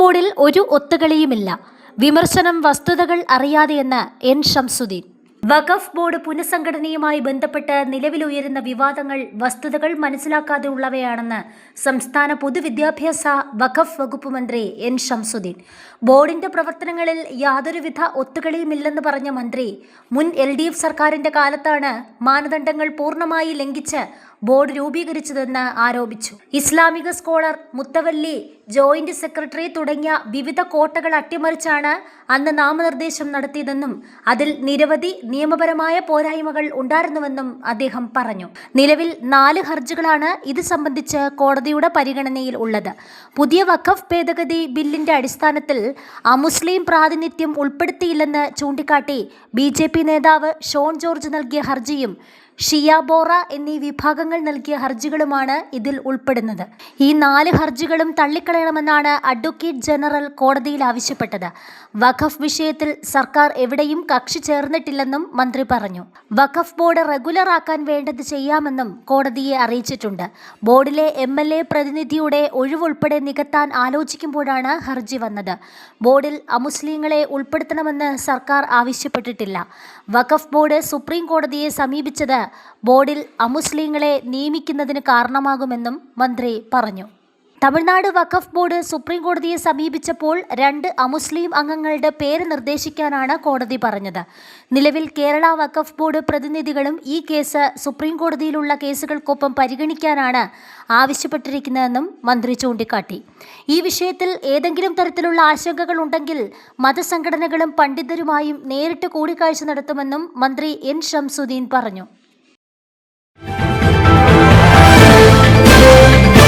ബോർഡിൽ ഒരു ഒത്തുകളിയുമില്ല. വിമർശനം വസ്തുതകൾ അറിയാതെയെന്ന് എൻ ഷംസുദ്ദീൻ. വഖഫ് ബോർഡ് പുനഃസംഘടനയുമായി ബന്ധപ്പെട്ട് നിലവിലുയരുന്ന വിവാദങ്ങൾ വസ്തുതകൾ മനസ്സിലാക്കാതെ ഉള്ളവയാണെന്ന് സംസ്ഥാന പൊതുവിദ്യാഭ്യാസ വഖഫ് വകുപ്പ് മന്ത്രി എൻ ഷംസുദ്ദീൻ. ബോർഡിന്റെ പ്രവർത്തനങ്ങളിൽ യാതൊരുവിധ ഒത്തുകളിയുമില്ലെന്ന് പറഞ്ഞ മന്ത്രി, മുൻ LDF സർക്കാരിന്റെ കാലത്താണ് മാനദണ്ഡങ്ങൾ പൂർണ്ണമായി ലംഘിച്ച് ബോർഡ് രൂപീകരിച്ചതെന്ന് ആരോപിച്ചു. ഇസ്ലാമിക സ്കോളർ, മുത്തവല്ലി, ജോയിന്റ് സെക്രട്ടറി തുടങ്ങിയ വിവിധ കോട്ടകൾ അട്ടിമറിച്ചാണ് അന്ന് നാമനിർദ്ദേശം നടത്തിയതെന്നും അതിൽ നിരവധി നിയമപരമായ പോരായ്മകൾ ഉണ്ടായിരുന്നുവെന്നും അദ്ദേഹം പറഞ്ഞു. നിലവിൽ 4 ഹർജികളാണ് ഇത് സംബന്ധിച്ച് കോടതിയുടെ പരിഗണനയിൽ ഉള്ളത്. പുതിയ വഖഫ് ഭേദഗതി ബില്ലിന്റെ അടിസ്ഥാനത്തിൽ അമുസ്ലിം പ്രാതിനിധ്യം ഉൾപ്പെടുത്തിയില്ലെന്ന് ചൂണ്ടിക്കാട്ടി BJP നേതാവ് ഷോൺ ജോർജ് നൽകിയ ഹർജിയും ഷിയ, ബോറ എന്നീ വിഭാഗങ്ങൾ നൽകിയ ഹർജികളുമാണ് ഇതിൽ ഉൾപ്പെടുന്നത്. ഈ 4 ഹർജികളും തള്ളിക്കളയണമെന്നാണ് അഡ്വക്കേറ്റ് ജനറൽ കോടതിയിൽ ആവശ്യപ്പെട്ടത്. വഖഫ് വിഷയത്തിൽ സർക്കാർ എവിടെയും കക്ഷി ചേർന്നിട്ടില്ലെന്നും മന്ത്രി പറഞ്ഞു. വഖഫ് ബോർഡ് റെഗുലർ ആക്കാൻ വേണ്ടത് ചെയ്യാമെന്നും കോടതിയെ അറിയിച്ചിട്ടുണ്ട്. ബോർഡിലെ MLA പ്രതിനിധിയുടെ ഒഴിവുൾപ്പെടെ നികത്താൻ ആലോചിക്കുമ്പോഴാണ് ഹർജി വന്നത്. ബോർഡിൽ അമുസ്ലിങ്ങളെ ഉൾപ്പെടുത്തണമെന്ന് സർക്കാർ ആവശ്യപ്പെട്ടിട്ടില്ല. വഖഫ് ബോർഡ് സുപ്രീം കോടതിയെ സമീപിച്ചത് ബോർഡിൽ അമുസ്ലിങ്ങളെ നിയമിക്കുന്നതിന് കാരണമാകുമെന്നും മന്ത്രി പറഞ്ഞു. തമിഴ്നാട് വഖഫ് ബോർഡ് സുപ്രീം കോടതിയെ സമീപിച്ചപ്പോൾ 2 അമുസ്ലിം അംഗങ്ങളുടെ പേര് നിർദ്ദേശിക്കാനാണ് കോടതി പറഞ്ഞത്. നിലവിൽ കേരള വഖഫ് ബോർഡ് പ്രതിനിധികളും ഈ കേസ് സുപ്രീം കോടതിയിലുള്ള കേസുകൾക്കൊപ്പം പരിഗണിക്കാനാണ് ആവശ്യപ്പെട്ടിരിക്കുന്നതെന്നും മന്ത്രി ചൂണ്ടിക്കാട്ടി. ഈ വിഷയത്തിൽ ഏതെങ്കിലും തരത്തിലുള്ള ആശങ്കകൾ ഉണ്ടെങ്കിൽ മതസംഘടനകളും പണ്ഡിതരുമായും നേരിട്ട് കൂടിക്കാഴ്ച നടത്തുമെന്നും മന്ത്രി എൻ ഷംസുദ്ദീൻ പറഞ്ഞു.